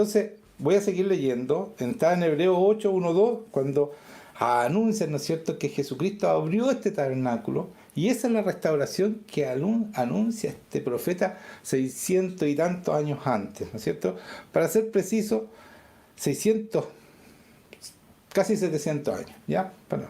Entonces, voy a seguir leyendo. Está en Hebreos 8, 1, 2, cuando anuncian, ¿no es cierto?, que Jesucristo abrió este tabernáculo, y esa es la restauración que anuncia este profeta 600 y tantos años antes, ¿no es cierto? Para ser preciso, 600, casi 700 años, ¿ya? Bueno.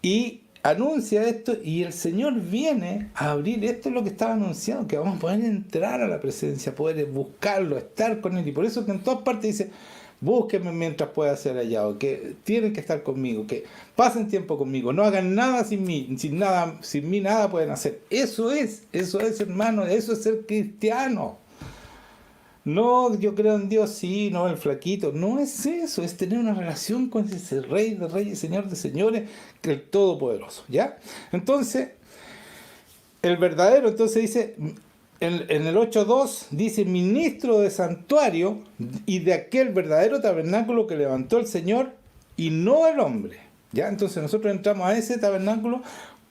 Y anuncia esto, y el Señor viene a abrir, esto es lo que estaba anunciando, que vamos a poder entrar a la presencia, poder buscarlo, estar con Él, y por eso que en todas partes dice, búsquenme mientras pueda ser hallado, que tienen que estar conmigo, que pasen tiempo conmigo, no hagan nada sin mí, sin mí nada pueden hacer. Eso es, hermano, eso es ser cristiano. No, yo creo en Dios, sí, no, el flaquito. No es eso, es tener una relación con ese Rey de Reyes, Señor de Señores, que el Todopoderoso, ¿ya? Entonces, el verdadero, entonces dice, en el 8.2, dice, ministro de santuario y de aquel verdadero tabernáculo que levantó el Señor y no el hombre, ¿ya? Entonces nosotros entramos a ese tabernáculo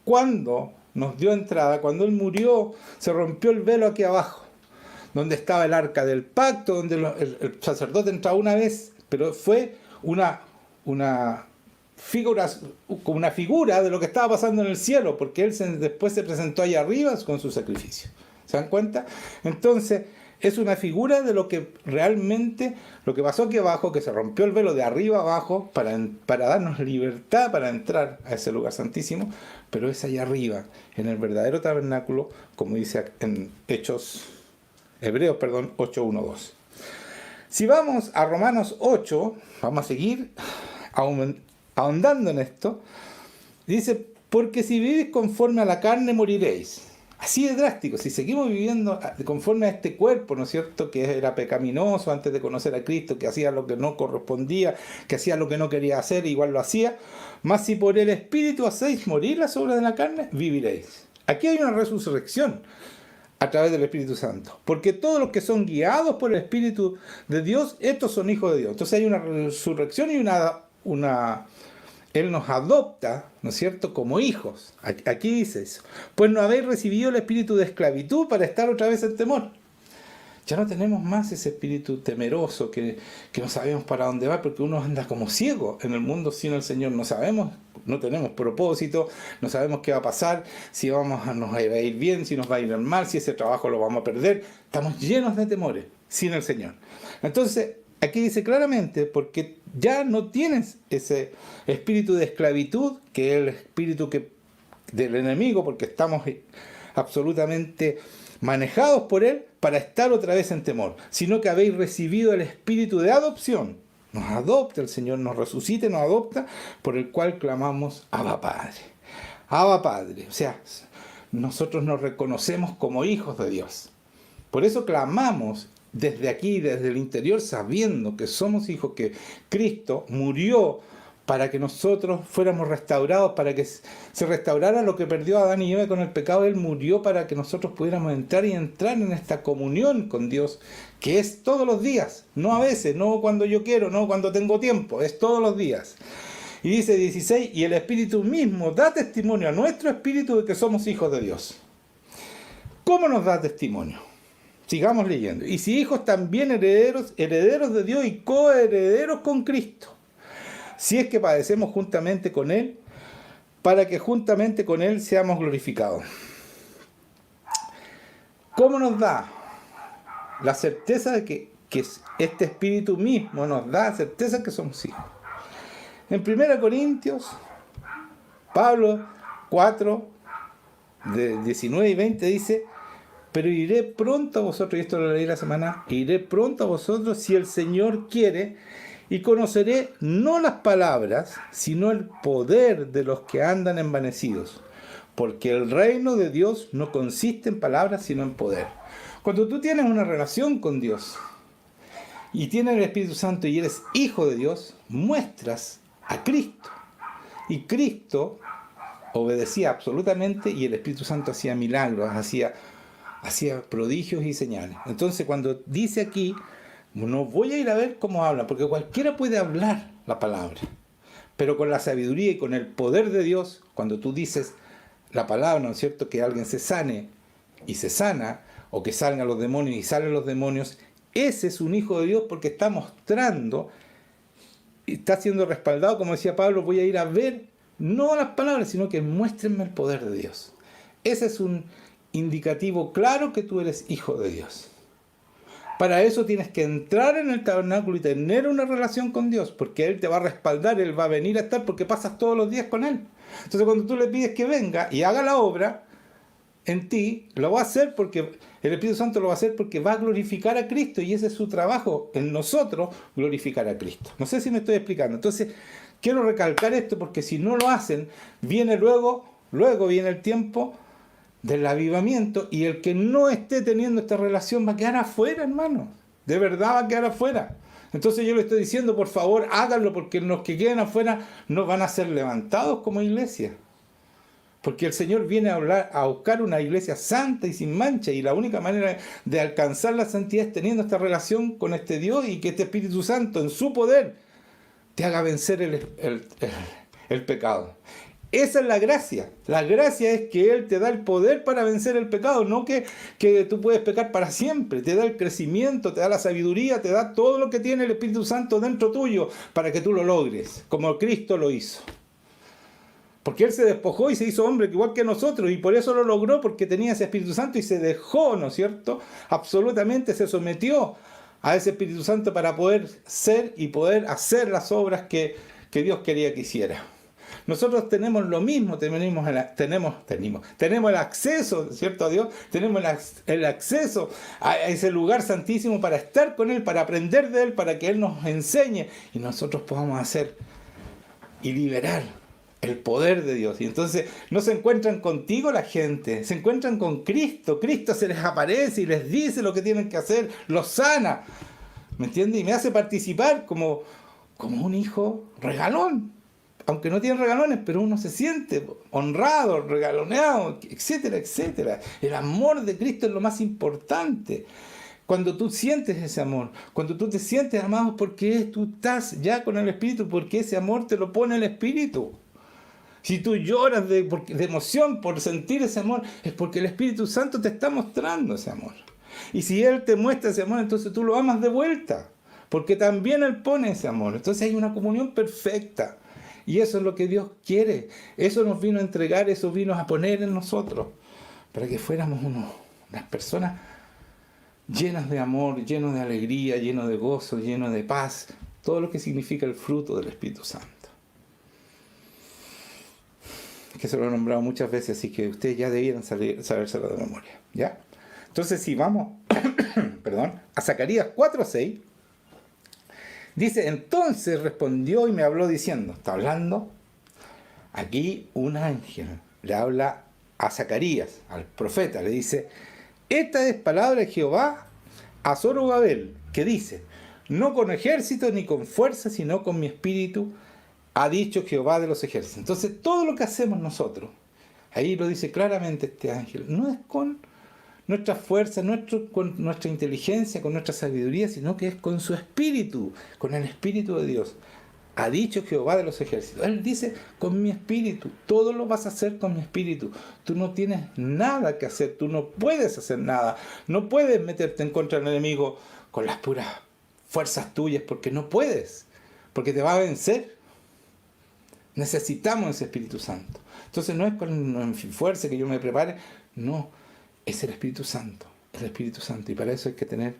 cuando nos dio entrada, cuando Él murió, se rompió el velo aquí abajo, donde estaba el arca del pacto, donde el sacerdote entraba una vez, pero fue una figura de lo que estaba pasando en el cielo, porque Él después se presentó allá arriba con su sacrificio. ¿Se dan cuenta? Entonces, es una figura de lo que realmente, lo que pasó aquí abajo, que se rompió el velo de arriba abajo para darnos libertad para entrar a ese lugar santísimo, pero es allá arriba, en el verdadero tabernáculo, como dice en Hebreos 8.1.2. Si vamos a Romanos 8, vamos a seguir ahondando en esto. Dice, porque si vivís conforme a la carne moriréis. Así de drástico, si seguimos viviendo conforme a este cuerpo, ¿no es cierto?, que era pecaminoso antes de conocer a Cristo, que hacía lo que no correspondía, que hacía lo que no quería hacer, igual lo hacía. Mas si por el Espíritu hacéis morir las obras de la carne, viviréis. Aquí hay una resurrección a través del Espíritu Santo, porque todos los que son guiados por el Espíritu de Dios, estos son hijos de Dios. Entonces hay una resurrección y Él nos adopta, ¿no es cierto?, como hijos. Aquí dice eso. Pues no habéis recibido el espíritu de esclavitud para estar otra vez en temor. Ya no tenemos más ese espíritu temeroso que no sabemos para dónde va, porque uno anda como ciego en el mundo sin el Señor. No sabemos, no tenemos propósito, no sabemos qué va a pasar, si nos va a ir bien, si nos va a ir mal, si ese trabajo lo vamos a perder. Estamos llenos de temores sin el Señor. Entonces, aquí dice claramente, porque ya no tienes ese espíritu de esclavitud, que es el espíritu del enemigo, porque estamos absolutamente manejados por él para estar otra vez en temor, sino que habéis recibido el espíritu de adopción. Nos adopta el Señor, nos resucita, nos adopta, por el cual clamamos, Abba Padre. Abba Padre. O sea, nosotros nos reconocemos como hijos de Dios. Por eso clamamos desde aquí, desde el interior, sabiendo que somos hijos, que Cristo murió para que nosotros fuéramos restaurados, para que se restaurara lo que perdió Adán y Eva con el pecado. Él murió para que nosotros pudiéramos entrar en esta comunión con Dios, que es todos los días, no a veces, no cuando yo quiero, no cuando tengo tiempo, es todos los días. Y dice 16, y el Espíritu mismo da testimonio a nuestro espíritu de que somos hijos de Dios. ¿Cómo nos da testimonio? Sigamos leyendo. Y si hijos, también herederos de Dios y coherederos con Cristo. Si es que padecemos juntamente con Él, para que juntamente con Él seamos glorificados. ¿Cómo nos da? La certeza de que este Espíritu mismo nos da certeza de que somos hijos. En 1 Corintios, Pablo 4, de 19 y 20 dice, pero iré pronto a vosotros, y esto lo leí la semana, iré pronto a vosotros si el Señor quiere, y conoceré no las palabras, sino el poder de los que andan envanecidos, porque el reino de Dios no consiste en palabras, sino en poder. Cuando tú tienes una relación con Dios, y tienes el Espíritu Santo y eres hijo de Dios, muestras a Cristo. Y Cristo obedecía absolutamente, y el Espíritu Santo hacía milagros, hacía prodigios y señales. Entonces, cuando dice aquí, no voy a ir a ver cómo hablan, porque cualquiera puede hablar la palabra, pero con la sabiduría y con el poder de Dios, cuando tú dices la palabra, ¿no es cierto?, que alguien se sane y se sana, o que salgan los demonios y salen los demonios, ese es un hijo de Dios porque está mostrando, está siendo respaldado, como decía Pablo, voy a ir a ver, no las palabras, sino que muéstrenme el poder de Dios. Ese es un indicativo claro que tú eres hijo de Dios. Para eso tienes que entrar en el tabernáculo y tener una relación con Dios, porque Él te va a respaldar, Él va a venir a estar porque pasas todos los días con Él. Entonces cuando tú le pides que venga y haga la obra en ti, lo va a hacer porque el Espíritu Santo lo va a hacer porque va a glorificar a Cristo y ese es su trabajo en nosotros, glorificar a Cristo. No sé si me estoy explicando. Entonces quiero recalcar esto porque si no lo hacen, viene luego viene el tiempo del avivamiento y el que no esté teniendo esta relación va a quedar afuera, hermano. De verdad va a quedar afuera. Entonces yo le estoy diciendo, por favor, háganlo porque los que queden afuera no van a ser levantados como iglesia. Porque el Señor viene a buscar una iglesia santa y sin mancha y la única manera de alcanzar la santidad es teniendo esta relación con este Dios y que este Espíritu Santo en su poder te haga vencer el pecado. Esa es la gracia. La gracia es que Él te da el poder para vencer el pecado, no que tú puedes pecar para siempre. Te da el crecimiento, te da la sabiduría, te da todo lo que tiene el Espíritu Santo dentro tuyo para que tú lo logres, como Cristo lo hizo. Porque Él se despojó y se hizo hombre igual que nosotros y por eso lo logró, porque tenía ese Espíritu Santo y se dejó, ¿no es cierto? Absolutamente se sometió a ese Espíritu Santo para poder ser y poder hacer las obras que Dios quería que hiciera. Nosotros tenemos lo mismo, tenemos el acceso, ¿cierto? A Dios, tenemos el acceso a ese lugar santísimo para estar con Él, para aprender de Él, para que Él nos enseñe y nosotros podamos hacer y liberar el poder de Dios. Y entonces no se encuentran contigo la gente, se encuentran con Cristo. Cristo se les aparece y les dice lo que tienen que hacer, los sana, ¿me entiendes? Y me hace participar como un hijo regalón. Aunque no tiene regalones, pero uno se siente honrado, regaloneado, etcétera, etcétera. El amor de Cristo es lo más importante. Cuando tú sientes ese amor, cuando tú te sientes amado, porque tú estás ya con el Espíritu, porque ese amor te lo pone el Espíritu. Si tú lloras de emoción por sentir ese amor, es porque el Espíritu Santo te está mostrando ese amor. Y si Él te muestra ese amor, entonces tú lo amas de vuelta, porque también Él pone ese amor. Entonces hay una comunión perfecta. Y eso es lo que Dios quiere. Eso nos vino a entregar, eso vino a poner en nosotros, para que fuéramos unas personas llenas de amor, llenas de alegría, llenas de gozo, llenas de paz, todo lo que significa el fruto del Espíritu Santo. Que se lo he nombrado muchas veces, así que ustedes ya debieran sabérselo de memoria, ¿ya? Entonces, si vamos a Zacarías 4:6, dice, entonces respondió y me habló diciendo, está hablando aquí un ángel, le habla a Zacarías, al profeta, le dice, esta es palabra de Jehová a Zorobabel, que dice, no con ejército ni con fuerza, sino con mi espíritu, ha dicho Jehová de los ejércitos. Entonces todo lo que hacemos nosotros, ahí lo dice claramente este ángel, no es con nuestra fuerza, con nuestra inteligencia, con nuestra sabiduría, sino que es con su espíritu, con el espíritu de Dios. Ha dicho Jehová de los ejércitos. Él dice, con mi espíritu, todo lo vas a hacer con mi espíritu. Tú no tienes nada que hacer, tú no puedes hacer nada, no puedes meterte en contra del enemigo con las puras fuerzas tuyas, porque no puedes, porque te va a vencer. Necesitamos ese Espíritu Santo. Entonces no es con mi fuerza que yo me prepare, no, es el Espíritu Santo, y para eso hay que tener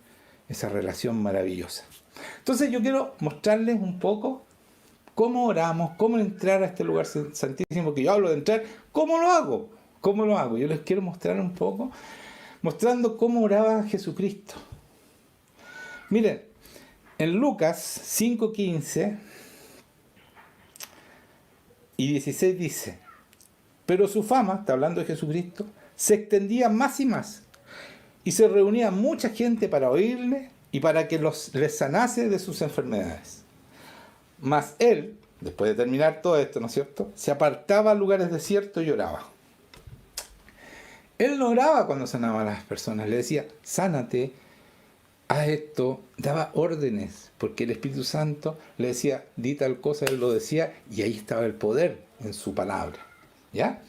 esa relación maravillosa. Entonces yo quiero mostrarles un poco cómo oramos, cómo entrar a este lugar santísimo, porque yo hablo de entrar, ¿cómo lo hago? Yo les quiero mostrar un poco, mostrando cómo oraba Jesucristo. Miren, en Lucas 5:15 y 16 dice, pero su fama, está hablando de Jesucristo, se extendía más y más, y se reunía mucha gente para oírle y para que les sanase de sus enfermedades. Mas él, después de terminar todo esto, ¿no es cierto?, se apartaba a lugares desiertos y oraba. Él no oraba cuando sanaba a las personas, le decía, sánate, haz esto, daba órdenes, porque el Espíritu Santo le decía, di tal cosa, él lo decía, y ahí estaba el poder en su palabra, ¿ya?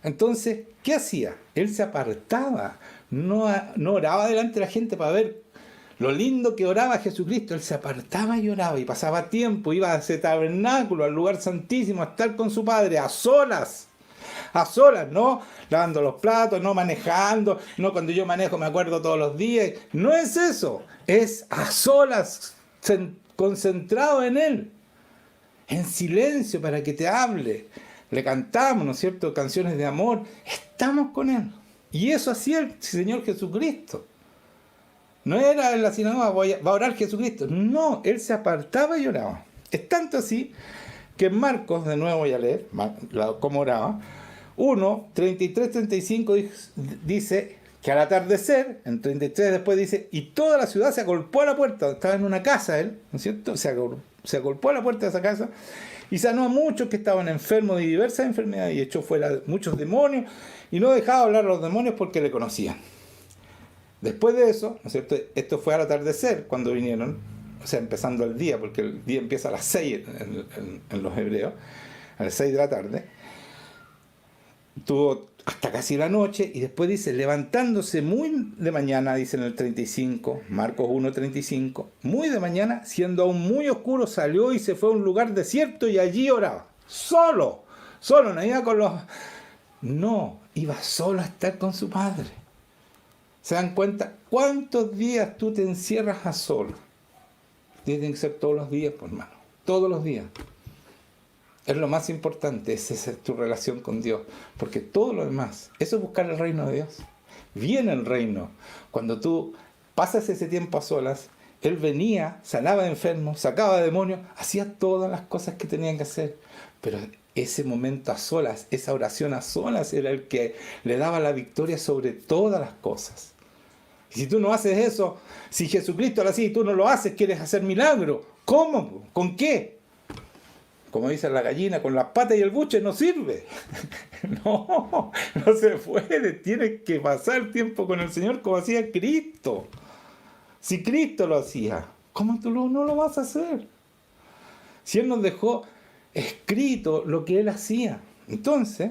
Entonces, ¿qué hacía? Él se apartaba, no oraba delante de la gente para ver lo lindo que oraba Jesucristo. Él se apartaba y oraba y pasaba tiempo, iba a ese tabernáculo, al lugar santísimo, a estar con su Padre, a solas, no lavando los platos, no manejando, no cuando yo manejo me acuerdo todos los días. No es eso, es a solas, concentrado en Él, en silencio para que te hable. Le cantamos, ¿no es cierto?, canciones de amor. Estamos con Él. Y eso hacía el Señor Jesucristo. No era en la sinagoga, va a orar Jesucristo. No, Él se apartaba y oraba. Es tanto así que en Marcos, de nuevo voy a leer cómo oraba, 1, 33, 35 dice que al atardecer, en 33 después dice, y toda la ciudad se agolpó a la puerta. Estaba en una casa Él, ¿no es cierto? Se agolpó a la puerta de esa casa y sanó a muchos que estaban enfermos de diversas enfermedades y echó fuera muchos demonios y no dejaba hablar a los demonios porque le conocían. Después de eso, ¿no es cierto?, esto fue al atardecer cuando vinieron, o sea, empezando el día, porque el día empieza a las 6 en los hebreos, a las 6 de la tarde, tuvo hasta casi la noche, y después dice, levantándose muy de mañana, dice en el 35, Marcos 1:35, muy de mañana, siendo aún muy oscuro, salió y se fue a un lugar desierto y allí oraba, solo, no iba con los... No, iba solo a estar con su Padre. ¿Se dan cuenta? ¿Cuántos días tú te encierras a solo? Tienen que ser todos los días, pues hermano. Todos los días. Es lo más importante, esa es tu relación con Dios. Porque todo lo demás, eso es buscar el reino de Dios. Viene el reino. Cuando tú pasas ese tiempo a solas, Él venía, sanaba enfermos, sacaba demonios, hacía todas las cosas que tenían que hacer. Pero ese momento a solas, esa oración a solas, era el que le daba la victoria sobre todas las cosas. Y si tú no haces eso, si Jesucristo lo hacía y tú no lo haces, quieres hacer milagro. ¿Cómo? ¿Con qué? Como dice la gallina, con las patas y el buche no sirve. No se puede. Tienes que pasar tiempo con el Señor como hacía Cristo. Si Cristo lo hacía, ¿cómo tú no lo vas a hacer? Si Él nos dejó escrito lo que Él hacía. Entonces,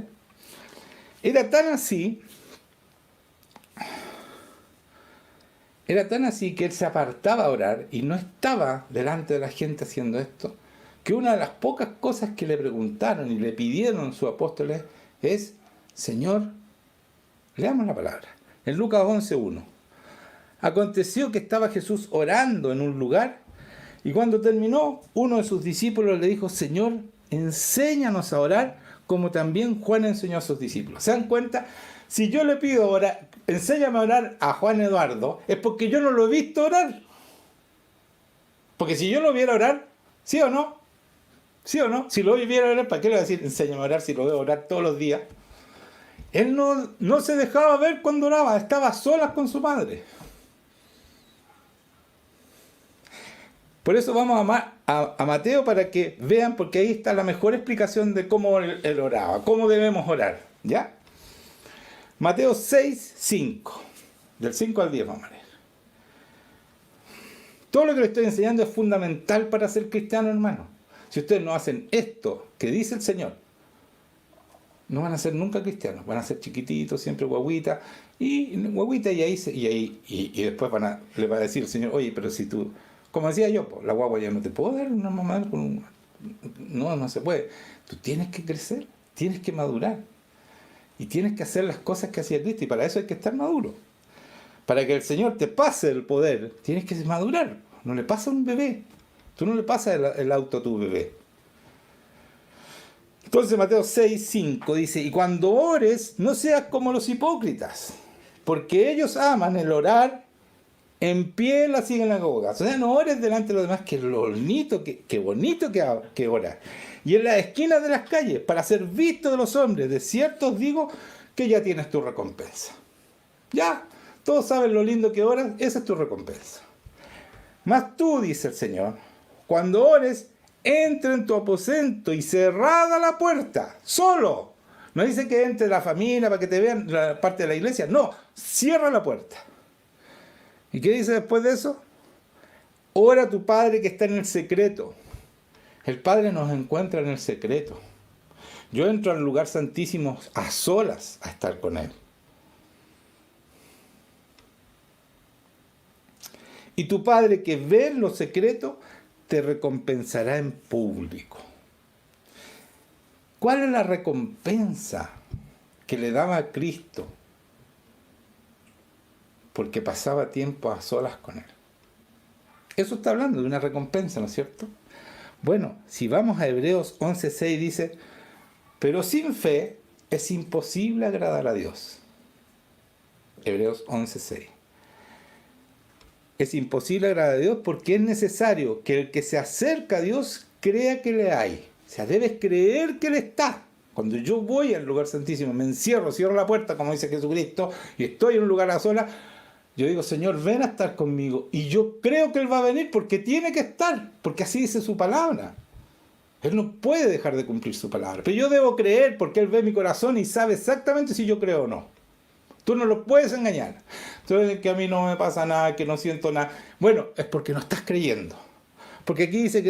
era tan así que Él se apartaba a orar y no estaba delante de la gente haciendo esto, que una de las pocas cosas que le preguntaron y le pidieron sus apóstoles es, Señor, leamos la palabra. En Lucas 11:1. Aconteció que estaba Jesús orando en un lugar y cuando terminó, uno de sus discípulos le dijo, Señor, enséñanos a orar como también Juan enseñó a sus discípulos. ¿Se dan cuenta? Si yo le pido orar, enséñame a orar a Juan Eduardo, es porque yo no lo he visto orar. Porque si yo lo viera orar, ¿sí o no? ¿Sí o no? Si lo viera orar, ¿para qué le voy a decir enséñame a orar si lo veo orar todos los días? Él no se dejaba ver cuando oraba, estaba a solas con su Padre. Por eso vamos a Mateo para que vean, porque ahí está la mejor explicación de cómo él oraba, cómo debemos orar, ¿ya? Mateo 6:5, del 5 al 10 vamos a leer. Todo lo que les estoy enseñando es fundamental para ser cristiano, hermano. Si ustedes no hacen esto que dice el Señor, no van a ser nunca cristianos, van a ser chiquititos, siempre guaguitas, y ahí después le va a decir el Señor, oye, pero si tú, como decía yo, la guagua ya no te puedo dar una mamá, no se puede. Tú tienes que crecer, tienes que madurar, y tienes que hacer las cosas que hacía Cristo, y para eso hay que estar maduro. Para que el Señor te pase el poder, tienes que madurar. No le pasa a un bebé. Tú no le pasas el auto a tu bebé. Entonces Mateo 6:5 dice, y cuando ores, no seas como los hipócritas, porque ellos aman el orar en pie en las sinagogas. O sea, no ores delante de los demás, que bonito que oras. Y en las esquinas de las calles, para ser visto de los hombres. De cierto os digo que ya tienes tu recompensa. Ya, todos saben lo lindo que oras, esa es tu recompensa. Mas tú, dice el Señor, cuando ores, entra en tu aposento y cerrada la puerta, solo. No dice que entre la familia para que te vean la parte de la iglesia. No, cierra la puerta. ¿Y qué dice después de eso? Ora a tu Padre que está en el secreto. El Padre nos encuentra en el secreto. Yo entro al lugar santísimo a solas a estar con Él. Y tu Padre que ve en lo secreto, te recompensará en público. ¿Cuál es la recompensa que le daba a Cristo? Porque pasaba tiempo a solas con Él. Eso está hablando de una recompensa, ¿no es cierto? Bueno, si vamos a Hebreos 11:6 dice, pero sin fe es imposible agradar a Dios. Hebreos 11:6. Es imposible agradar a Dios porque es necesario que el que se acerca a Dios crea que le hay. O sea, debes creer que Él está. Cuando yo voy al lugar santísimo, me encierro, cierro la puerta, como dice Jesucristo, y estoy en un lugar a solas, yo digo, Señor, ven a estar conmigo. Y yo creo que Él va a venir porque tiene que estar, porque así dice su palabra. Él no puede dejar de cumplir su palabra. Pero yo debo creer porque Él ve mi corazón y sabe exactamente si yo creo o no. Tú no lo puedes engañar. Entonces, que a mí no me pasa nada, que no siento nada. Bueno, es porque no estás creyendo. Porque aquí dice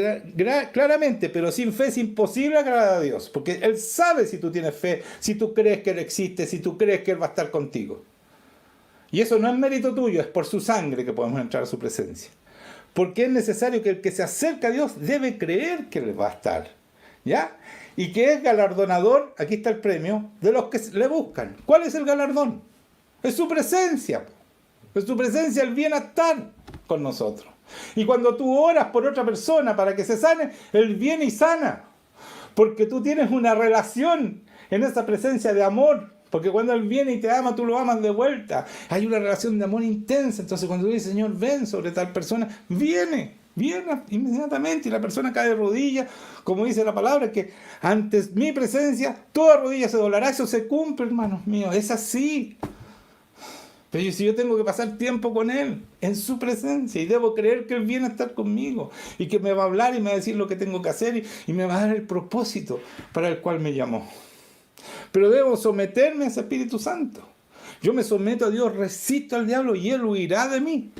claramente, pero sin fe es imposible agradar a Dios. Porque Él sabe si tú tienes fe, si tú crees que Él existe, si tú crees que Él va a estar contigo. Y eso no es mérito tuyo, es por su sangre que podemos entrar a su presencia. Porque es necesario que el que se acerca a Dios debe creer que Él va a estar. ¿Ya? Y que es galardonador, aquí está el premio, de los que le buscan. ¿Cuál es el galardón? Es su presencia. Es su presencia el bienestar con nosotros. Y cuando tú oras por otra persona para que se sane, Él viene y sana. Porque tú tienes una relación en esa presencia de amor. Porque cuando Él viene y te ama, tú lo amas de vuelta. Hay una relación de amor intensa. Entonces cuando tú dices, Señor, ven sobre tal persona, viene inmediatamente y la persona cae de rodillas, como dice la palabra, que ante mi presencia toda rodilla se doblará. Eso se cumple, hermanos míos, es así. Pero si yo tengo que pasar tiempo con Él, en su presencia, y debo creer que Él viene a estar conmigo, y que me va a hablar y me va a decir lo que tengo que hacer, y me va a dar el propósito para el cual me llamó. Pero debo someterme a ese Espíritu Santo. Yo me someto a Dios, resisto al diablo y Él huirá de mí.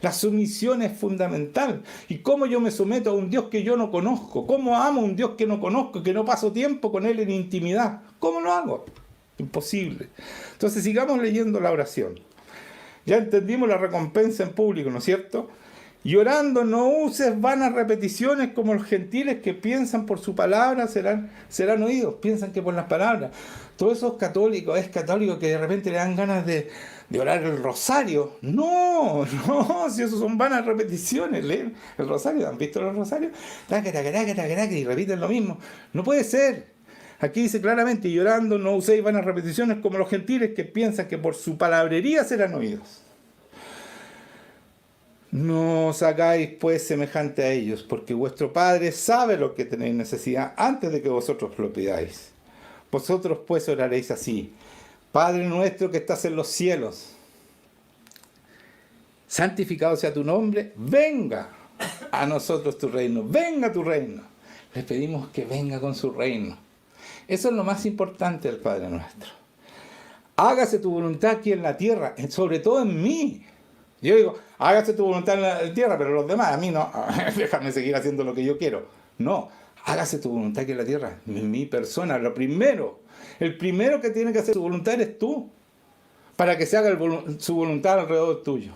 La sumisión es fundamental. ¿Y cómo yo me someto a un Dios que yo no conozco? ¿Cómo amo a un Dios que no conozco, que no paso tiempo con Él en intimidad? ¿Cómo lo hago? Imposible. Entonces sigamos leyendo la oración. Ya entendimos la recompensa en público, ¿no es cierto? Y orando no uses vanas repeticiones como los gentiles que piensan por su palabra serán oídos. Piensan que por las palabras. Todos esos católicos, es católico que de repente le dan ganas de orar el rosario. No, si eso son vanas repeticiones. Leen el rosario, ¿han visto los rosarios? Y repiten lo mismo. No puede ser. Aquí dice claramente, y orando no uséis vanas repeticiones como los gentiles que piensan que por su palabrería serán oídos. No os hagáis pues semejante a ellos, porque vuestro Padre sabe lo que tenéis necesidad antes de que vosotros lo pidáis. Vosotros pues oraréis así: Padre nuestro que estás en los cielos, santificado sea tu nombre, venga a nosotros tu reino, venga tu reino. Le pedimos que venga con su reino. Eso es lo más importante del Padre nuestro. Hágase tu voluntad aquí en la tierra, sobre todo en mí. Yo digo, hágase tu voluntad en la tierra, pero los demás, a mí no, déjame seguir haciendo lo que yo quiero. No, hágase tu voluntad aquí en la tierra, en mi persona. El primero que tiene que hacer su voluntad eres tú, para que se haga su voluntad alrededor tuyo.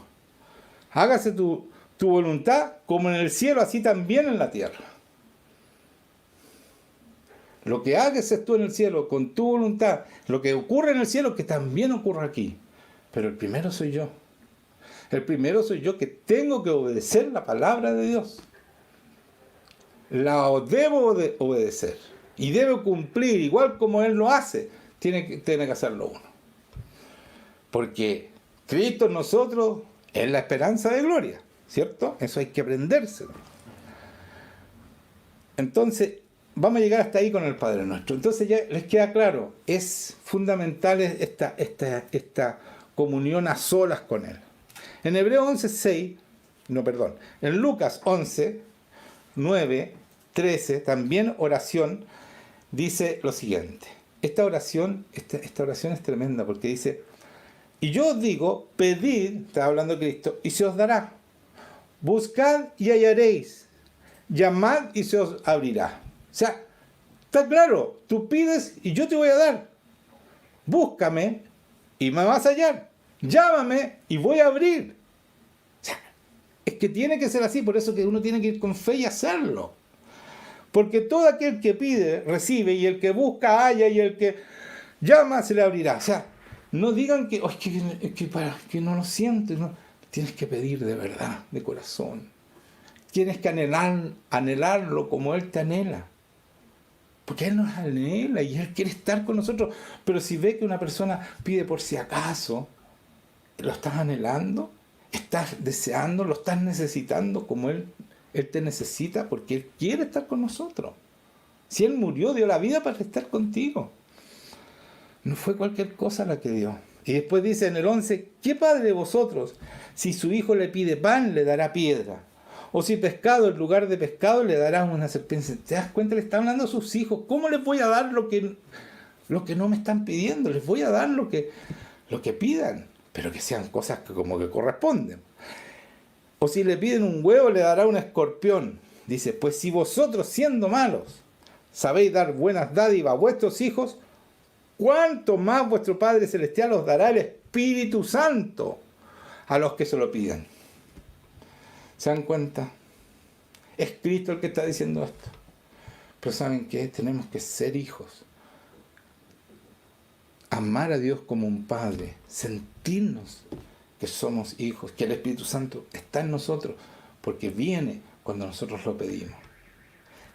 Hágase tu voluntad como en el cielo, así también en la tierra. Lo que hagas tú en el cielo con tu voluntad, lo que ocurre en el cielo, que también ocurre aquí. Pero el primero soy yo. El primero soy yo que tengo que obedecer la palabra de Dios. La debo obedecer. Y debo cumplir, igual como Él lo hace, tiene que hacerlo uno. Porque Cristo en nosotros es la esperanza de gloria, ¿cierto? Eso hay que aprendérselo. Entonces, vamos a llegar hasta ahí con el Padre Nuestro. Entonces ya les queda claro, es fundamental esta comunión a solas con Él. En Hebreos 11:6, en Lucas 11:9, 13, también oración, dice lo siguiente. Esta oración es tremenda porque dice, y yo os digo, pedid, está hablando Cristo, y se os dará. Buscad y hallaréis. Llamad y se os abrirá. O sea, está claro, tú pides y yo te voy a dar. Búscame y me vas a hallar. Llámame y voy a abrir. O sea, Es que tiene que ser así, por eso que uno tiene que ir con fe y hacerlo. Porque todo aquel que pide, recibe, y el que busca, halla, y el que llama, se le abrirá. O sea, no digan que, que no lo siento. No. Tienes que pedir de verdad, de corazón. Tienes que anhelarlo como Él te anhela. Porque Él nos anhela y Él quiere estar con nosotros. Pero si ve que una persona pide por si acaso, ¿lo estás anhelando? ¿Estás deseando? ¿Lo estás necesitando como Él te necesita? Porque Él quiere estar con nosotros. Si Él murió, dio la vida para estar contigo. No fue cualquier cosa la que dio. Y después dice en el 11, ¿qué padre de vosotros, si su hijo le pide pan, le dará piedra? O si pescado, en lugar de pescado, le dará una serpiente. ¿Te das cuenta? Le está hablando a sus hijos. ¿Cómo les voy a dar lo que no me están pidiendo? Les voy a dar lo que pidan, pero que sean cosas que como que corresponden. O si le piden un huevo, le dará un escorpión. Dice, pues si vosotros, siendo malos, sabéis dar buenas dádivas a vuestros hijos, ¿cuánto más vuestro Padre Celestial os dará el Espíritu Santo a los que se lo pidan? ¿Se dan cuenta? Es Cristo el que está diciendo esto. Pero ¿saben qué? Tenemos que ser hijos. Amar a Dios como un Padre. Sentirnos que somos hijos. Que el Espíritu Santo está en nosotros. Porque viene cuando nosotros lo pedimos.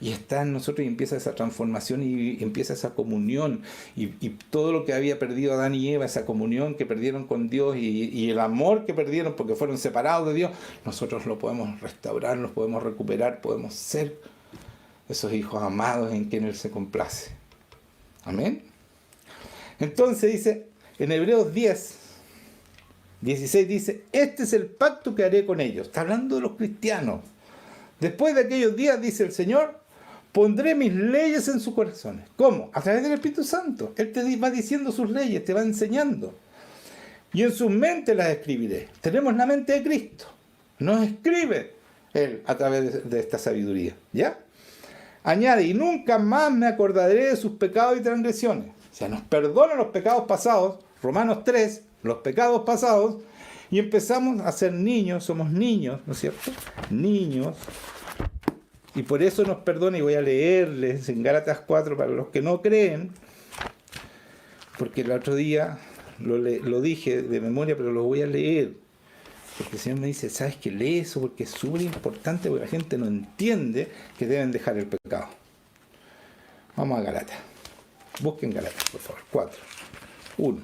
Y está en nosotros y empieza esa transformación y empieza esa comunión. Y todo lo que había perdido Adán y Eva, esa comunión que perdieron con Dios y el amor que perdieron porque fueron separados de Dios, nosotros lo podemos restaurar, los podemos recuperar, podemos ser esos hijos amados en quien Él se complace. Amén. Entonces dice, en Hebreos 16 dice, este es el pacto que haré con ellos. Está hablando de los cristianos. Después de aquellos días, dice el Señor, pondré mis leyes en sus corazones. ¿Cómo? A través del Espíritu Santo. Él te va diciendo sus leyes, te va enseñando. Y en sus mentes las escribiré. Tenemos la mente de Cristo. Nos escribe Él a través de esta sabiduría. ¿Ya? Añade, y nunca más me acordaré de sus pecados y transgresiones. O sea, nos perdona los pecados pasados. Romanos 3, los pecados pasados. Y empezamos a ser niños, somos niños, ¿no es cierto? Niños. Y por eso nos perdona, y voy a leerles en Gálatas 4 para los que no creen, porque el otro día lo dije de memoria, pero lo voy a leer. Porque el Señor me dice, ¿sabes qué? Lee eso porque es súper importante, porque la gente no entiende que deben dejar el pecado. Vamos a Gálatas. Busquen Gálatas, por favor. 4. 1.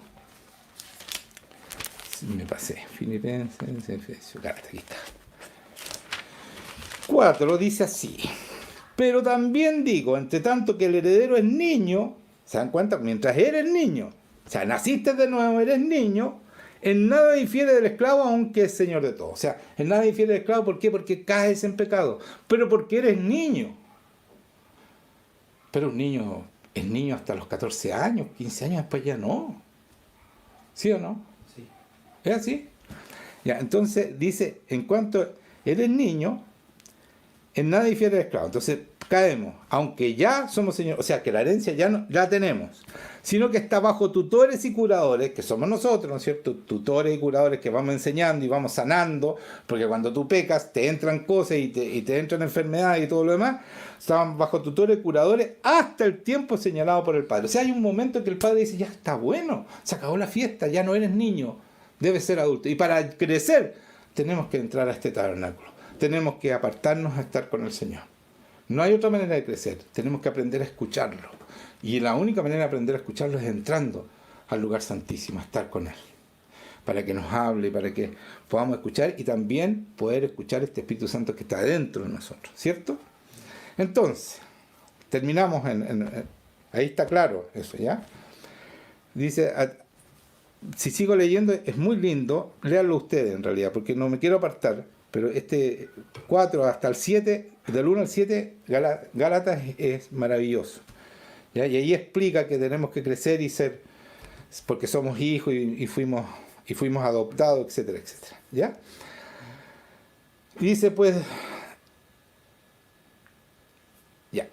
Me pasé. Filipenses, Efesios, Gálatas, aquí está. 4 dice así. Pero también digo, entre tanto que el heredero es niño, ¿se dan cuenta? Mientras eres niño, o sea, naciste de nuevo, eres niño, en nada difiere del esclavo, aunque es señor de todo. O sea, en nada difiere del esclavo, ¿por qué? Porque caes en pecado. Pero porque eres niño. Pero un niño es niño hasta los 14 años, 15 años, después ya no. ¿Sí o no? Sí. ¿Es así? Ya, entonces dice, en cuanto eres niño, en nada difiere del esclavo. Entonces caemos, aunque ya somos señores, o sea que la herencia ya no la tenemos, sino que está bajo tutores y curadores, que somos nosotros, ¿no es cierto? Tutores y curadores que vamos enseñando y vamos sanando, porque cuando tú pecas te entran cosas y te entran enfermedades y todo lo demás. Estaban bajo tutores y curadores hasta el tiempo señalado por el Padre. O sea, hay un momento en que el Padre dice, ya está bueno, se acabó la fiesta, ya no eres niño, debes ser adulto. Y para crecer tenemos que entrar a este tabernáculo. Tenemos que apartarnos a estar con el Señor. No hay otra manera de crecer. Tenemos que aprender a escucharlo. Y la única manera de aprender a escucharlo es entrando al lugar santísimo, a estar con Él. Para que nos hable, para que podamos escuchar y también poder escuchar este Espíritu Santo que está dentro de nosotros. ¿Cierto? Entonces, terminamos ahí está claro eso, ¿ya? Dice, si sigo leyendo, es muy lindo. Léanlo ustedes en realidad, porque no me quiero apartar. Pero 4 hasta el 7, del 1 al 7, Gálatas es maravilloso. ¿Ya? Y ahí explica que tenemos que crecer y ser, porque somos hijos y fuimos adoptados, etcétera, etcétera. ¿Ya? Y dice pues, ya,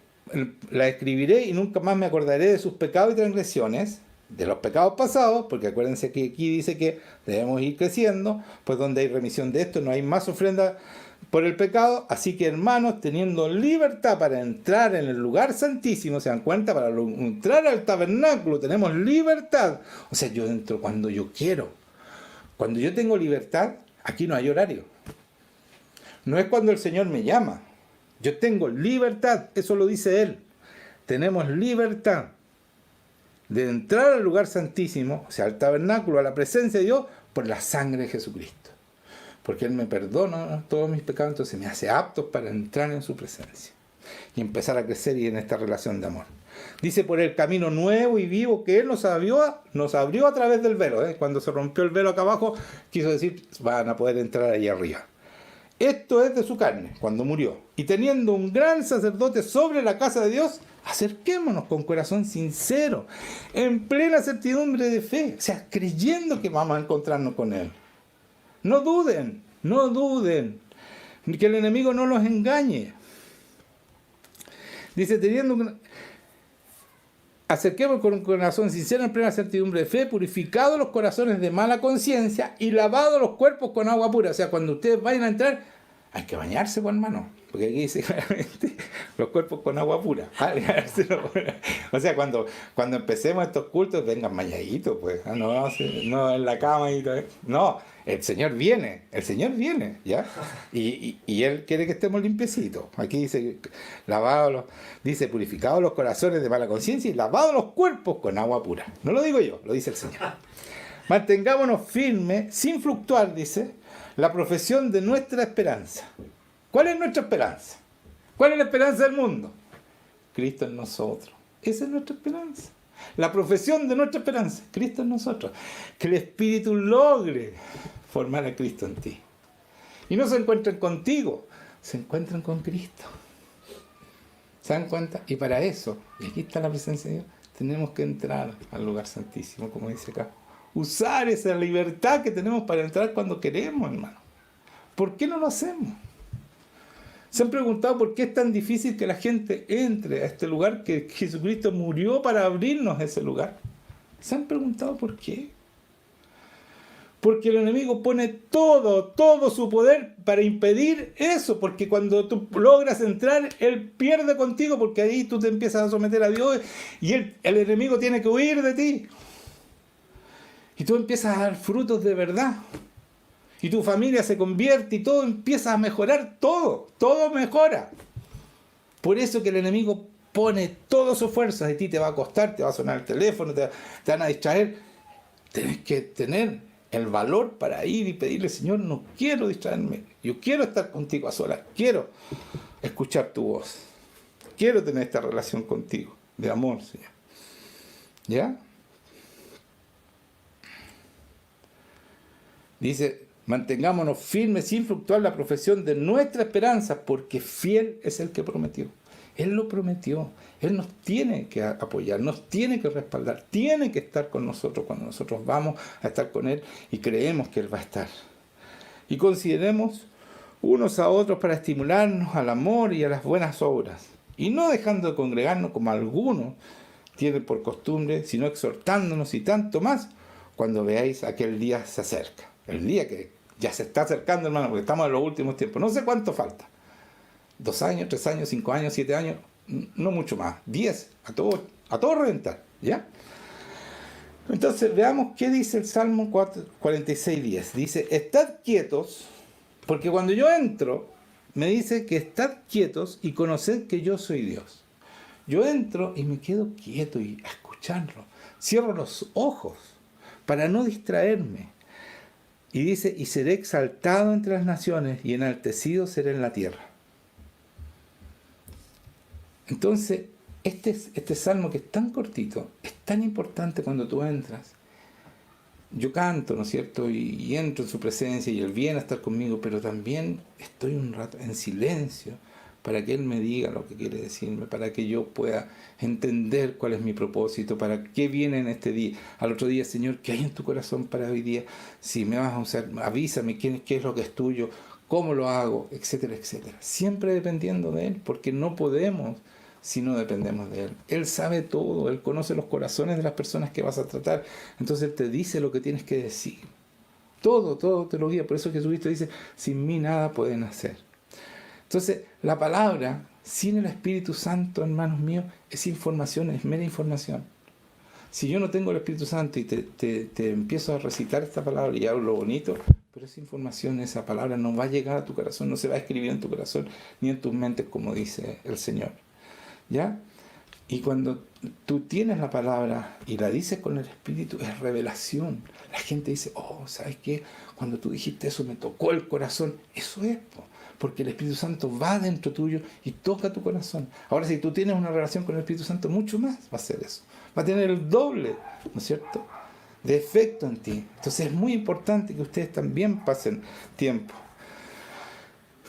la escribiré y nunca más me acordaré de sus pecados y transgresiones. de los pecados pasados, porque acuérdense que aquí dice que debemos ir creciendo, pues donde hay remisión de esto no hay más ofrenda por el pecado, así que hermanos, teniendo libertad para entrar en el lugar santísimo, ¿se dan cuenta? Para entrar al tabernáculo tenemos libertad, o sea, yo entro cuando yo quiero. Cuando yo tengo libertad, aquí no hay horario. No es cuando el Señor me llama. Yo tengo libertad, eso lo dice Él. Tenemos libertad de entrar al lugar santísimo, o sea, al tabernáculo, a la presencia de Dios, por la sangre de Jesucristo. Porque Él me perdona todos mis pecados, entonces me hace apto para entrar en su presencia y empezar a crecer y en esta relación de amor. Dice, por el camino nuevo y vivo que Él nos abrió a través del velo. Cuando se rompió el velo acá abajo, quiso decir, van a poder entrar ahí arriba. Esto es de su carne, cuando murió. Y teniendo un gran sacerdote sobre la casa de Dios, acerquémonos con corazón sincero, en plena certidumbre de fe, o sea, creyendo que vamos a encontrarnos con Él. No duden, que el enemigo no los engañe. Dice, acerquémonos con un corazón sincero en plena certidumbre de fe, purificados los corazones de mala conciencia y lavados los cuerpos con agua pura. O sea, cuando ustedes vayan a entrar, hay que bañarse, pues, hermano. Porque aquí dice claramente los cuerpos con agua pura. O sea, cuando empecemos estos cultos, vengan bañaditos, pues. No en la cama y todo. No, el Señor viene, ¿ya? Y Él quiere que estemos limpiecitos. Aquí dice, dice, purificados los corazones de mala conciencia y lavados los cuerpos con agua pura. No lo digo yo, lo dice el Señor. Mantengámonos firmes, sin fluctuar, dice, la profesión de nuestra esperanza. ¿Cuál es nuestra esperanza? ¿Cuál es la esperanza del mundo? Cristo en nosotros. Esa es nuestra esperanza. La profesión de nuestra esperanza, Cristo en nosotros. Que el Espíritu logre formar a Cristo en ti. Y no se encuentren contigo, se encuentran con Cristo. ¿Se dan cuenta? Y para eso, y aquí está la presencia de Dios, tenemos que entrar al lugar santísimo, como dice acá. Usar esa libertad que tenemos para entrar cuando queremos, hermano. ¿Por qué no lo hacemos? ¿Se han preguntado por qué es tan difícil que la gente entre a este lugar, que Jesucristo murió para abrirnos ese lugar? ¿Se han preguntado por qué? Porque el enemigo pone todo su poder para impedir eso, porque cuando tú logras entrar, él pierde contigo, porque ahí tú te empiezas a someter a Dios y el enemigo tiene que huir de ti. Y tú empiezas a dar frutos de verdad. Y tu familia se convierte y todo empieza a mejorar, todo mejora. Por eso que el enemigo pone todas sus fuerzas de ti, te va a costar, te va a sonar el teléfono, te van a distraer. Tienes que tener el valor para ir y pedirle, Señor, no quiero distraerme, yo quiero estar contigo a solas, quiero escuchar tu voz, quiero tener esta relación contigo, de amor, Señor. ¿Ya? Dice, mantengámonos firmes sin fluctuar la profesión de nuestra esperanza, porque fiel es el que prometió. Él lo prometió. Él nos tiene que apoyar, nos tiene que respaldar, tiene que estar con nosotros cuando nosotros vamos a estar con Él y creemos que Él va a estar. Y consideremos unos a otros para estimularnos al amor y a las buenas obras. Y no dejando de congregarnos como algunos tienen por costumbre, sino exhortándonos y tanto más cuando veáis aquel día se acerca. El día que ya se está acercando, hermano, porque estamos en los últimos tiempos. No sé cuánto falta. 2 años, 3 años, 5 años, 7 años, no mucho más. 10, a todo reventar, ¿ya? Entonces, veamos qué dice el Salmo 46:10. Dice, estad quietos, porque cuando yo entro, me dice que estad quietos y conoced que yo soy Dios. Yo entro y me quedo quieto y a escucharlo. Cierro los ojos para no distraerme. Y dice, y seré exaltado entre las naciones y enaltecido seré en la tierra. Entonces, este salmo que es tan cortito, es tan importante cuando tú entras. Yo canto, ¿no es cierto? Y entro en su presencia y Él viene a estar conmigo, pero también estoy un rato en silencio para que Él me diga lo que quiere decirme, para que yo pueda entender cuál es mi propósito, para qué viene en este día. Al otro día, Señor, ¿qué hay en tu corazón para hoy día? Si me vas a usar, avísame qué es lo que es tuyo, cómo lo hago, etcétera, etcétera. Siempre dependiendo de Él, porque no podemos si no dependemos de Él. Él sabe todo, Él conoce los corazones de las personas que vas a tratar. Entonces Él te dice lo que tienes que decir. Todo te lo guía. Por eso Jesucristo dice, sin mí nada pueden hacer. Entonces, la palabra, sin el Espíritu Santo, hermanos míos, es información, es mera información. Si yo no tengo el Espíritu Santo y te empiezo a recitar esta palabra y hablo bonito, pero esa información, esa palabra no va a llegar a tu corazón, no se va a escribir en tu corazón ni en tus mentes, como dice el Señor. ¿Ya? Y cuando tú tienes la palabra y la dices con el Espíritu, es revelación. La gente dice, oh, ¿sabes qué? Cuando tú dijiste eso me tocó el corazón. Eso es, porque el Espíritu Santo va dentro tuyo y toca tu corazón. Ahora, si tú tienes una relación con el Espíritu Santo, mucho más va a ser eso. Va a tener el doble, ¿no es cierto?, de efecto en ti. Entonces es muy importante que ustedes también pasen tiempo.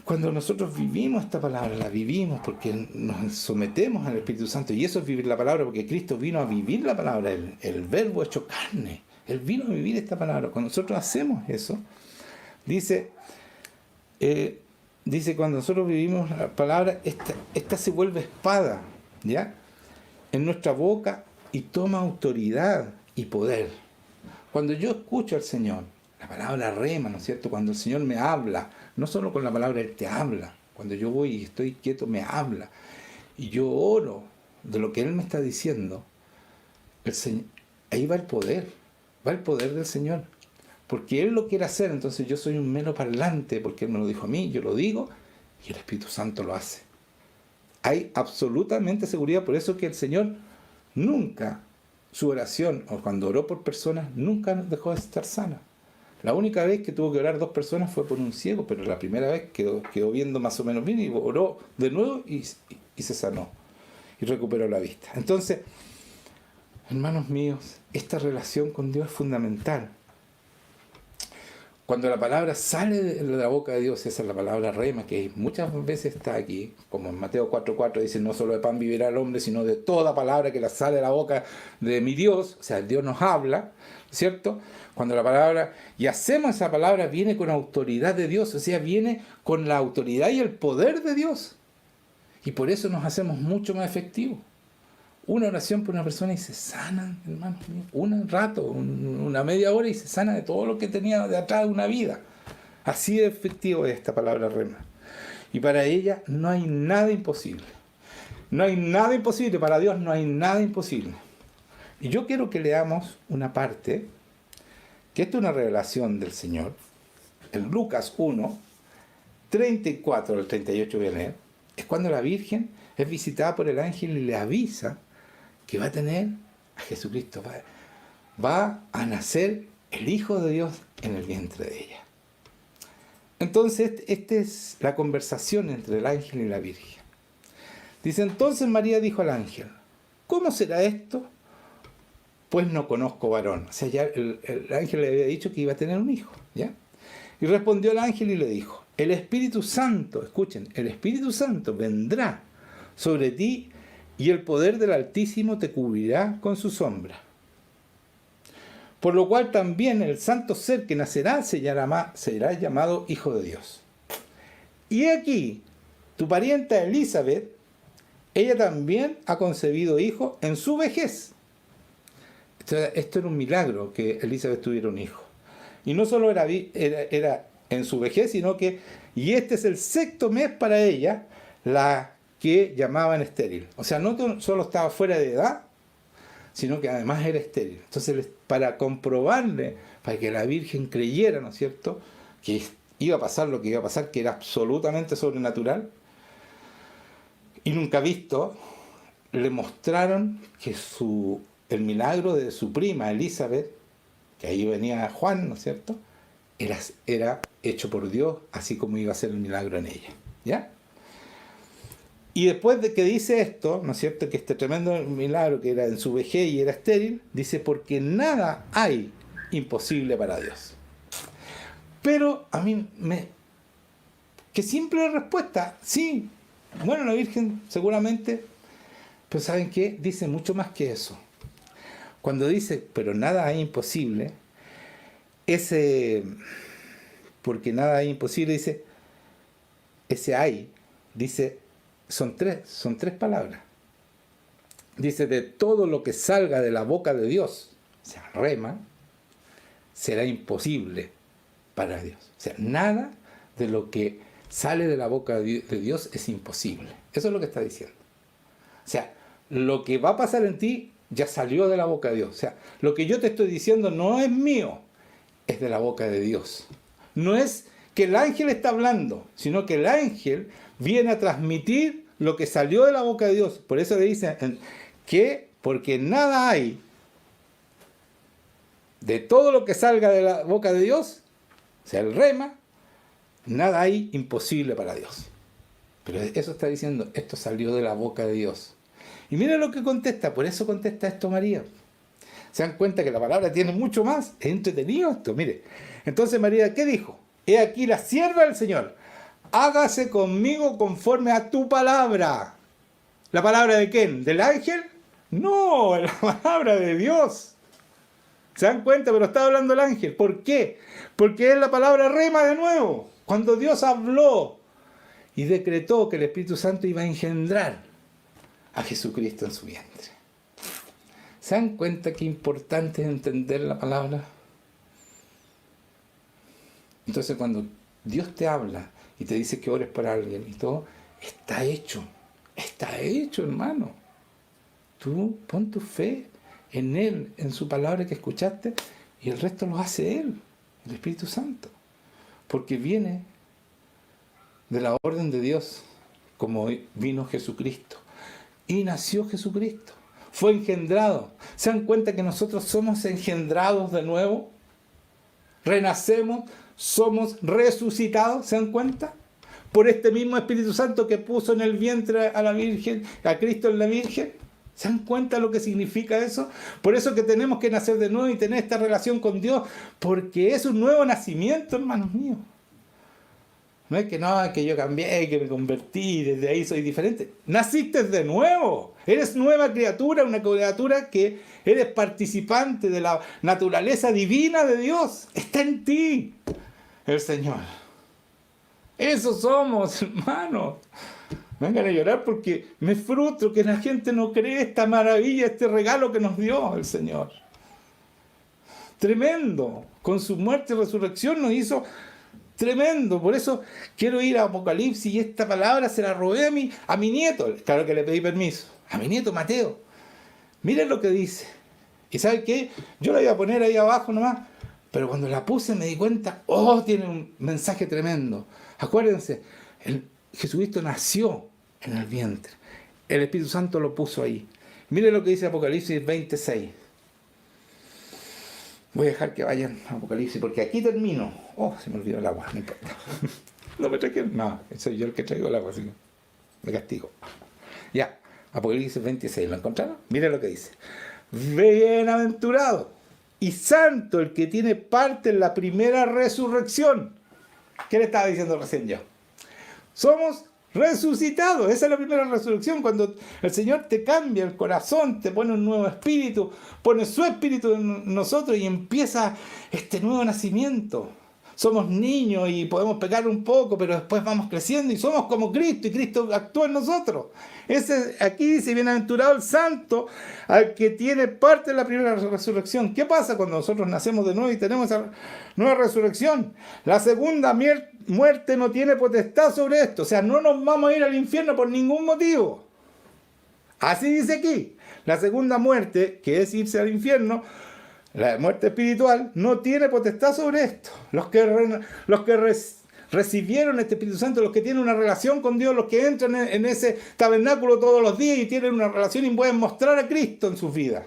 Cuando nosotros vivimos esta palabra, la vivimos porque nos sometemos al Espíritu Santo, y eso es vivir la palabra, porque Cristo vino a vivir la palabra, el verbo hecho carne. Él vino a vivir esta palabra. Cuando nosotros hacemos eso, dice cuando nosotros vivimos la palabra, esta se vuelve espada, ¿ya?, en nuestra boca, y toma autoridad y poder. Cuando yo escucho al Señor, la palabra rema, ¿no es cierto?, cuando el Señor me habla, no solo con la palabra Él te habla, cuando yo voy y estoy quieto me habla, y yo oro de lo que Él me está diciendo, ahí va el poder del Señor, porque Él lo quiere hacer. Entonces yo soy un mero parlante, porque Él me lo dijo a mí, yo lo digo, y el Espíritu Santo lo hace. Hay absolutamente seguridad. Por eso que el Señor nunca, su oración, o cuando oró por personas, nunca dejó de estar sana. La única vez que tuvo que orar 2 personas fue por un ciego, pero la primera vez quedó viendo más o menos bien, y oró de nuevo y se sanó y recuperó la vista. Entonces, hermanos míos, esta relación con Dios es fundamental. Cuando la palabra sale de la boca de Dios, esa es la palabra rema, que muchas veces está aquí, como en Mateo 4:4 dice, no solo de pan vivirá el hombre, sino de toda palabra que la sale de la boca de mi Dios. O sea, Dios nos habla, ¿cierto? Cuando la palabra, y hacemos esa palabra, viene con autoridad de Dios, o sea, viene con la autoridad y el poder de Dios. Y por eso nos hacemos mucho más efectivos. Una oración por una persona y se sana, hermanos míos, un rato, una media hora, y se sana de todo lo que tenía de atrás de una vida. Así de efectivo es esta palabra rema. Y para ella no hay nada imposible. No hay nada imposible, para Dios no hay nada imposible. Y yo quiero que leamos una parte, que esta es una revelación del Señor, en Lucas 1, 34 al 38 voy a leer. Es cuando la Virgen es visitada por el ángel y le avisa que va a tener a Jesucristo, va a nacer el Hijo de Dios en el vientre de ella. Entonces, esta es la conversación entre el ángel y la Virgen. Dice, entonces María dijo al ángel, ¿cómo será esto? Pues no conozco varón. O sea, ya el ángel le había dicho que iba a tener un hijo, ¿ya? Y respondió el ángel y le dijo, el Espíritu Santo, escuchen, el Espíritu Santo vendrá sobre ti, y el poder del Altísimo te cubrirá con su sombra. Por lo cual también el santo ser que nacerá será llamado Hijo de Dios. Y aquí, tu parienta Elizabeth, ella también ha concebido hijo en su vejez. Esto era un milagro, que Elizabeth tuviera un hijo. Y no solo era en su vejez, sino que, y este es el 6º mes para ella, la que llamaban estéril. O sea, no solo estaba fuera de edad, sino que además era estéril. Entonces, para comprobarle, para que la Virgen creyera, ¿no es cierto?, que iba a pasar lo que iba a pasar, que era absolutamente sobrenatural y nunca visto, le mostraron que el milagro de su prima Elizabeth, que ahí venía Juan, ¿no es cierto?, era hecho por Dios, así como iba a ser el milagro en ella. ¿Ya? Y después de que dice esto, ¿no es cierto?, que este tremendo milagro que era en su vejez y era estéril, dice, porque nada hay imposible para Dios. Pero a mí qué simple respuesta. Sí, bueno, la Virgen seguramente, pero ¿saben qué? Dice mucho más que eso. Cuando dice, pero nada hay imposible, porque nada hay imposible, dice, ese hay, dice, son tres palabras. dice, de todo lo que salga de la boca de Dios, o sea, rema, será imposible para Dios. O sea, nada de lo que sale de la boca de Dios es imposible. Eso es lo que está diciendo. O sea, lo que va a pasar en ti ya salió de la boca de Dios. O sea, lo que yo te estoy diciendo no es mío, es de la boca de Dios. No es que el ángel está hablando, sino que el ángel viene a transmitir lo que salió de la boca de Dios. Por eso le dicen que, porque nada hay de todo lo que salga de la boca de Dios, o sea, el rema, nada hay imposible para Dios. Pero eso está diciendo, esto salió de la boca de Dios. Y mira lo que contesta, por eso contesta esto María. Se dan cuenta que la palabra tiene mucho más, es entretenido esto, mire. Entonces María, ¿qué dijo? He aquí la sierva del Señor, hágase conmigo conforme a tu palabra. ¿La palabra de quién? ¿Del ángel? No, la palabra de Dios. ¿Se dan cuenta? Pero está hablando el ángel. ¿Por qué? Porque es la palabra rema de nuevo. Cuando Dios habló y decretó que el Espíritu Santo iba a engendrar a Jesucristo en su vientre. ¿Se dan cuenta qué importante es entender la palabra? Entonces cuando Dios te habla y te dice que ores por alguien y todo, está hecho, hermano. Tú pon tu fe en Él, en su palabra que escuchaste, y el resto lo hace Él, el Espíritu Santo. Porque viene de la orden de Dios, como vino Jesucristo. Y nació Jesucristo. Fue engendrado. ¿Se dan cuenta que nosotros somos engendrados de nuevo? Renacemos, somos resucitados, ¿se dan cuenta? Por este mismo Espíritu Santo que puso en el vientre a la Virgen, a Cristo en la Virgen. ¿Se dan cuenta lo que significa eso? Por eso que tenemos que nacer de nuevo y tener esta relación con Dios, porque es un nuevo nacimiento, hermanos míos. No es que no, que yo cambié, que me convertí, desde ahí soy diferente. Naciste de nuevo. Eres nueva criatura, una criatura que eres participante de la naturaleza divina de Dios. Está en ti el Señor. Eso somos, hermanos. Vengan a llorar porque me frustro que la gente no cree esta maravilla, este regalo que nos dio el Señor. Tremendo. Con su muerte y resurrección nos hizo tremendo. Por eso quiero ir a Apocalipsis y esta palabra se la robé a mi nieto. Claro que le pedí permiso. A mi nieto Mateo. Miren lo que dice. ¿Y sabe qué? Yo la iba a poner ahí abajo nomás. Pero cuando la puse me di cuenta, tiene un mensaje tremendo. Acuérdense, Jesucristo nació en el vientre. El Espíritu Santo lo puso ahí. Miren lo que dice Apocalipsis 26. Voy a dejar que vayan a Apocalipsis, porque aquí termino. Se me olvidó el agua, no importa. No me traje. No, soy yo el que traigo el agua, así que me castigo. Ya, Apocalipsis 26, ¿lo encontraron? Miren lo que dice. Bienaventurado y santo el que tiene parte en la primera resurrección. ¿Qué le estaba diciendo recién yo? Somos resucitados. Esa es la primera resurrección, cuando el Señor te cambia el corazón, te pone un nuevo espíritu, pone su espíritu en nosotros y empieza este nuevo nacimiento. Somos niños y podemos pecar un poco, pero después vamos creciendo y somos como Cristo, y Cristo actúa en nosotros. Aquí dice, bienaventurado el santo al que tiene parte en la primera resurrección. ¿Qué pasa cuando nosotros nacemos de nuevo y tenemos esa nueva resurrección? La segunda muerte no tiene potestad sobre esto. O sea, no nos vamos a ir al infierno por ningún motivo. Así dice aquí. La segunda muerte, que es irse al infierno, la muerte espiritual, no tiene potestad sobre esto. Los que recibieron este Espíritu Santo, los que tienen una relación con Dios, los que entran en ese tabernáculo todos los días y tienen una relación y pueden mostrar a Cristo en sus vidas.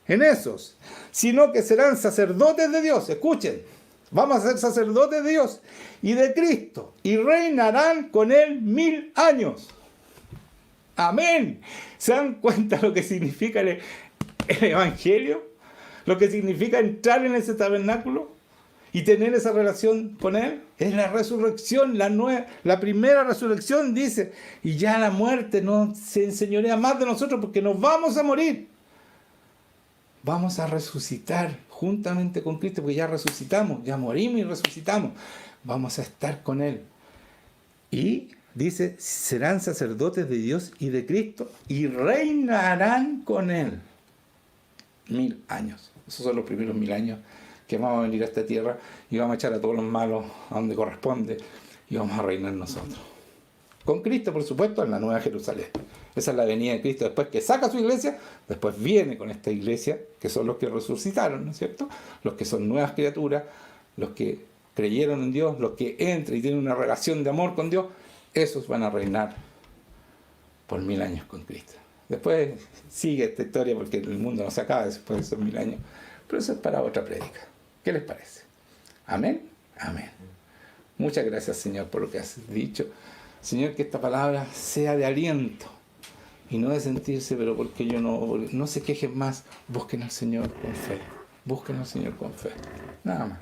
En esos. Sino que serán sacerdotes de Dios. Escuchen. Vamos a ser sacerdotes de Dios y de Cristo. Y reinarán con Él 1000 años. Amén. ¿Se dan cuenta lo que significa el Evangelio? Lo que significa entrar en ese tabernáculo y tener esa relación con Él. Es la resurrección, la primera resurrección, dice. Y ya la muerte no se enseñorea más de nosotros porque nos vamos a morir. Vamos a resucitar juntamente con Cristo porque ya resucitamos, ya morimos y resucitamos. Vamos a estar con Él. Y dice, serán sacerdotes de Dios y de Cristo y reinarán con Él 1000 años. Esos son los primeros 1000 años que vamos a venir a esta tierra y vamos a echar a todos los malos a donde corresponde y vamos a reinar nosotros. Con Cristo, por supuesto, en la Nueva Jerusalén. Esa es la venida de Cristo. Después que saca su iglesia, después viene con esta iglesia, que son los que resucitaron, ¿no es cierto? Los que son nuevas criaturas, los que creyeron en Dios, los que entran y tienen una relación de amor con Dios, esos van a reinar por 1000 años con Cristo. Después sigue esta historia porque el mundo no se acaba después de esos 1000 años. Pero eso es para otra prédica. ¿Qué les parece? ¿Amén? Amén. Muchas gracias, Señor, por lo que has dicho. Señor, que esta palabra sea de aliento y no de sentirse, pero porque yo no se quejen más. Busquen al Señor con fe. Busquen al Señor con fe. Nada más.